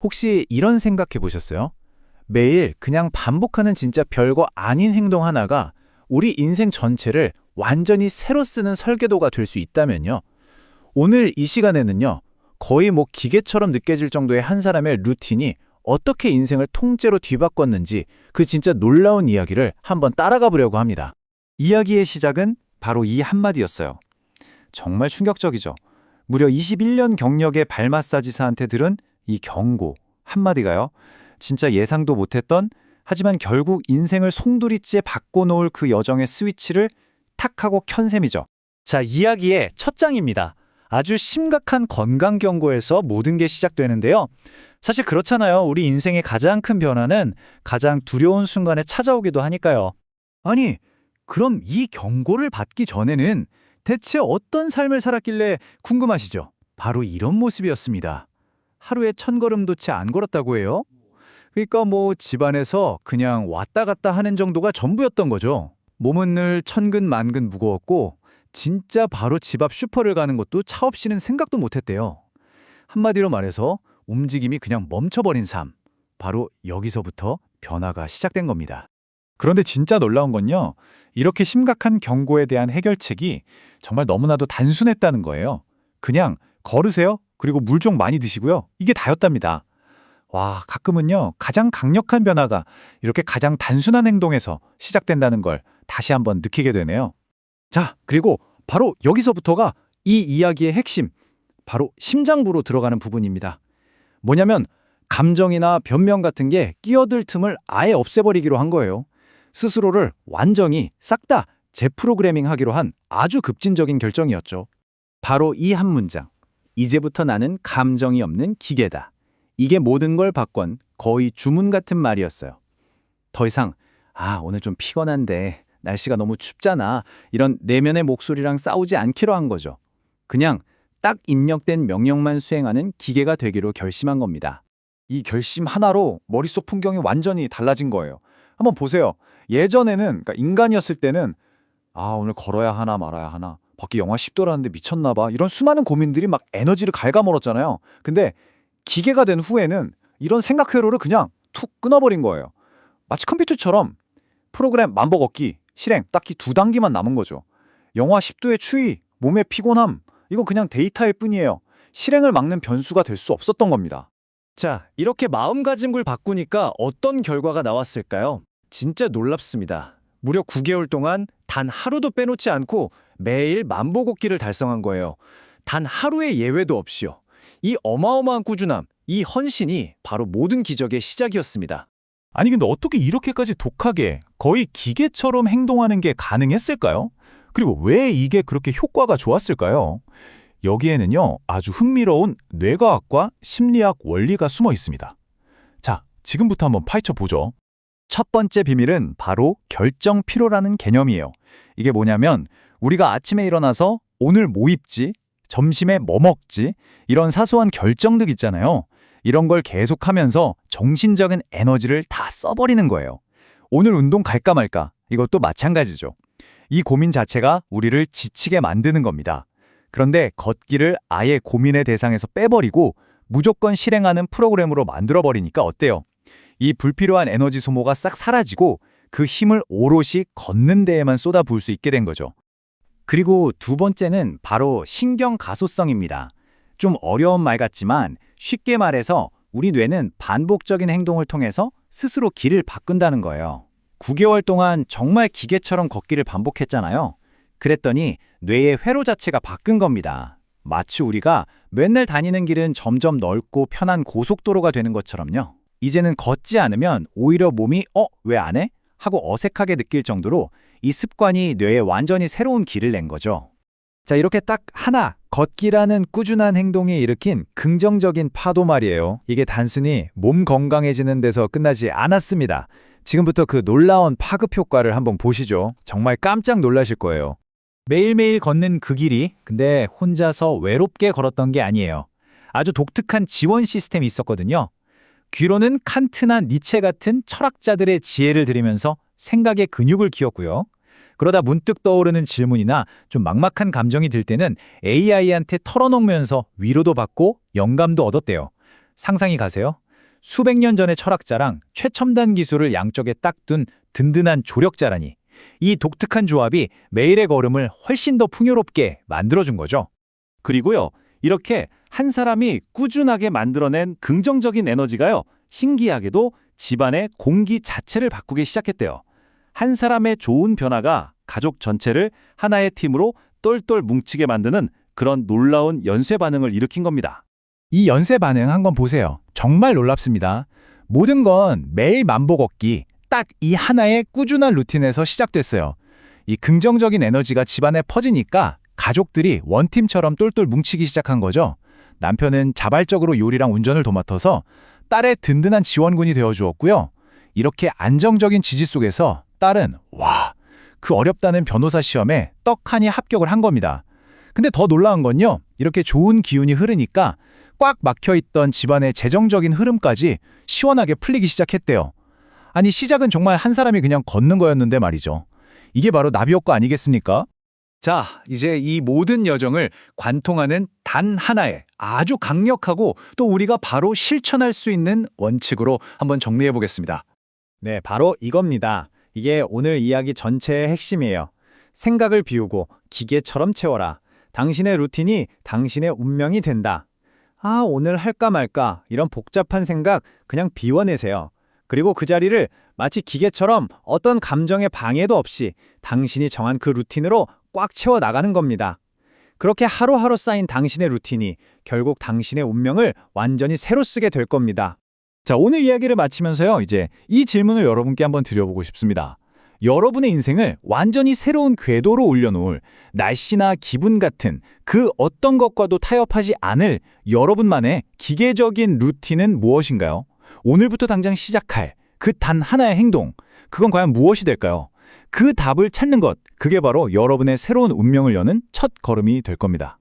혹시 이런 생각해 보셨어요? 매일 그냥 반복하는 진짜 별거 아닌 행동 하나가 우리 인생 전체를 완전히 새로 쓰는 설계도가 될 수 있다면요. 오늘 이 시간에는요. 거의 기계처럼 느껴질 정도의 한 사람의 루틴이 어떻게 인생을 통째로 뒤바꿨는지 그 진짜 놀라운 이야기를 한번 따라가 보려고 합니다. 이야기의 시작은 바로 이 한마디였어요. 정말 충격적이죠. 무려 21년 경력의 발 마사지사한테 들은 이 경고 한마디가요. 진짜 예상도 못했던, 하지만 결국 인생을 송두리째 바꿔놓을 그 여정의 스위치를 탁 하고 켠 셈이죠. 자, 이야기의 첫 장입니다. 아주 심각한 건강 경고에서 모든 게 시작되는데요. 사실 그렇잖아요. 우리 인생의 가장 큰 변화는 가장 두려운 순간에 찾아오기도 하니까요. 아니, 그럼 이 경고를 받기 전에는 대체 어떤 삶을 살았길래 궁금하시죠? 바로 이런 모습이었습니다. 하루에 1000걸음도 채 안 걸었다고 해요? 그러니까 집안에서 그냥 왔다 갔다 하는 정도가 전부였던 거죠. 몸은 늘 천근만근 무거웠고 진짜 바로 집 앞 슈퍼를 가는 것도 차 없이는 생각도 못했대요. 한마디로 말해서 움직임이 그냥 멈춰버린 삶. 바로 여기서부터 변화가 시작된 겁니다. 그런데 진짜 놀라운 건요. 이렇게 심각한 경고에 대한 해결책이 정말 너무나도 단순했다는 거예요. 그냥 걸으세요. 그리고 물 좀 많이 드시고요. 이게 다였답니다. 와, 가끔은요. 가장 강력한 변화가 이렇게 가장 단순한 행동에서 시작된다는 걸 다시 한번 느끼게 되네요. 자, 그리고 바로 여기서부터가 이 이야기의 핵심, 바로 심장부로 들어가는 부분입니다. 뭐냐면 감정이나 변명 같은 게 끼어들 틈을 아예 없애버리기로 한 거예요. 스스로를 완전히 싹 다 재프로그래밍하기로 한 아주 급진적인 결정이었죠. 바로 이 한 문장. 이제부터 나는 감정이 없는 기계다. 이게 모든 걸 바꾼 거의 주문 같은 말이었어요. 더 이상 오늘 좀 피곤한데 날씨가 너무 춥잖아. 이런 내면의 목소리랑 싸우지 않기로 한 거죠. 그냥 딱 입력된 명령만 수행하는 기계가 되기로 결심한 겁니다. 이 결심 하나로 머릿속 풍경이 완전히 달라진 거예요. 한번 보세요. 예전에는, 그러니까 인간이었을 때는 오늘 걸어야 하나 말아야 하나, 밖에 영하 10도라는데 미쳤나 봐, 이런 수많은 고민들이 막 에너지를 갉아먹었잖아요. 근데 기계가 된 후에는 이런 생각 회로를 그냥 툭 끊어버린 거예요. 마치 컴퓨터처럼 프로그램 만보 걷기, 실행 딱히 2단계만 남은 거죠. 영하 10도의 추위, 몸의 피곤함, 이건 그냥 데이터일 뿐이에요. 실행을 막는 변수가 될 수 없었던 겁니다. 자, 이렇게 마음가짐을 바꾸니까 어떤 결과가 나왔을까요? 진짜 놀랍습니다. 무려 9개월 동안 단 하루도 빼놓지 않고 매일 만보 걷기를 달성한 거예요. 단 하루의 예외도 없이요. 이 어마어마한 꾸준함, 이 헌신이 바로 모든 기적의 시작이었습니다. 아니 근데 어떻게 이렇게까지 독하게 거의 기계처럼 행동하는 게 가능했을까요? 그리고 왜 이게 그렇게 효과가 좋았을까요? 여기에는요, 아주 흥미로운 뇌과학과 심리학 원리가 숨어 있습니다. 자, 지금부터 한번 파헤쳐 보죠. 첫 번째 비밀은 바로 결정 피로라는 개념이에요. 이게 뭐냐면 우리가 아침에 일어나서 오늘 뭐 입지, 점심에 뭐 먹지, 이런 사소한 결정들 있잖아요. 이런 걸 계속하면서 정신적인 에너지를 다 써버리는 거예요. 오늘 운동 갈까 말까, 이것도 마찬가지죠. 이 고민 자체가 우리를 지치게 만드는 겁니다. 그런데 걷기를 아예 고민의 대상에서 빼버리고 무조건 실행하는 프로그램으로 만들어버리니까 어때요? 이 불필요한 에너지 소모가 싹 사라지고 그 힘을 오롯이 걷는 데에만 쏟아부을 수 있게 된 거죠. 그리고 두 번째는 바로 신경 가소성입니다. 좀 어려운 말 같지만 쉽게 말해서 우리 뇌는 반복적인 행동을 통해서 스스로 길을 바꾼다는 거예요. 9개월 동안 정말 기계처럼 걷기를 반복했잖아요. 그랬더니 뇌의 회로 자체가 바뀐 겁니다. 마치 우리가 맨날 다니는 길은 점점 넓고 편한 고속도로가 되는 것처럼요. 이제는 걷지 않으면 오히려 몸이 왜 안 해? 하고 어색하게 느낄 정도로 이 습관이 뇌에 완전히 새로운 길을 낸 거죠. 자, 이렇게 딱 하나, 걷기라는 꾸준한 행동이 일으킨 긍정적인 파도 말이에요. 이게 단순히 몸 건강해지는 데서 끝나지 않았습니다. 지금부터 그 놀라운 파급 효과를 한번 보시죠. 정말 깜짝 놀라실 거예요. 매일매일 걷는 그 길이 근데 혼자서 외롭게 걸었던 게 아니에요. 아주 독특한 지원 시스템이 있었거든요. 귀로는 칸트나 니체 같은 철학자들의 지혜를 들으면서 생각의 근육을 키웠고요. 그러다 문득 떠오르는 질문이나 좀 막막한 감정이 들 때는 AI한테 털어놓으면서 위로도 받고 영감도 얻었대요. 상상이 가세요? 수백 년 전의 철학자랑 최첨단 기술을 양쪽에 딱 둔 든든한 조력자라니. 이 독특한 조합이 매일의 걸음을 훨씬 더 풍요롭게 만들어준 거죠. 그리고요, 이렇게 한 사람이 꾸준하게 만들어낸 긍정적인 에너지가요, 신기하게도 집안의 공기 자체를 바꾸기 시작했대요. 한 사람의 좋은 변화가 가족 전체를 하나의 팀으로 똘똘 뭉치게 만드는 그런 놀라운 연쇄 반응을 일으킨 겁니다. 이 연쇄 반응 한번 보세요. 정말 놀랍습니다. 모든 건 매일 만보 걷기, 딱 이 하나의 꾸준한 루틴에서 시작됐어요. 이 긍정적인 에너지가 집안에 퍼지니까 가족들이 원팀처럼 똘똘 뭉치기 시작한 거죠. 남편은 자발적으로 요리랑 운전을 도맡아서 딸의 든든한 지원군이 되어주었고요. 이렇게 안정적인 지지 속에서 딸은 그 어렵다는 변호사 시험에 떡하니 합격을 한 겁니다. 근데 더 놀라운 건요, 이렇게 좋은 기운이 흐르니까 꽉 막혀있던 집안의 재정적인 흐름까지 시원하게 풀리기 시작했대요. 아니, 시작은 정말 한 사람이 그냥 걷는 거였는데 말이죠. 이게 바로 나비 효과 아니겠습니까? 자, 이제 이 모든 여정을 관통하는 단 하나의 아주 강력하고 또 우리가 바로 실천할 수 있는 원칙으로 한번 정리해 보겠습니다. 네, 바로 이겁니다. 이게 오늘 이야기 전체의 핵심이에요. 생각을 비우고 기계처럼 채워라. 당신의 루틴이 당신의 운명이 된다. 아, 오늘 할까 말까 이런 복잡한 생각 그냥 비워내세요. 그리고 그 자리를 마치 기계처럼 어떤 감정의 방해도 없이 당신이 정한 그 루틴으로 꽉 채워 나가는 겁니다. 그렇게 하루하루 쌓인 당신의 루틴이 결국 당신의 운명을 완전히 새로 쓰게 될 겁니다. 자, 오늘 이야기를 마치면서요, 이제 이 질문을 여러분께 한번 드려보고 싶습니다. 여러분의 인생을 완전히 새로운 궤도로 올려놓을 날씨나 기분 같은 그 어떤 것과도 타협하지 않을 여러분만의 기계적인 루틴은 무엇인가요? 오늘부터 당장 시작할 그 단 하나의 행동, 그건 과연 무엇이 될까요? 그 답을 찾는 것, 그게 바로 여러분의 새로운 운명을 여는 첫 걸음이 될 겁니다.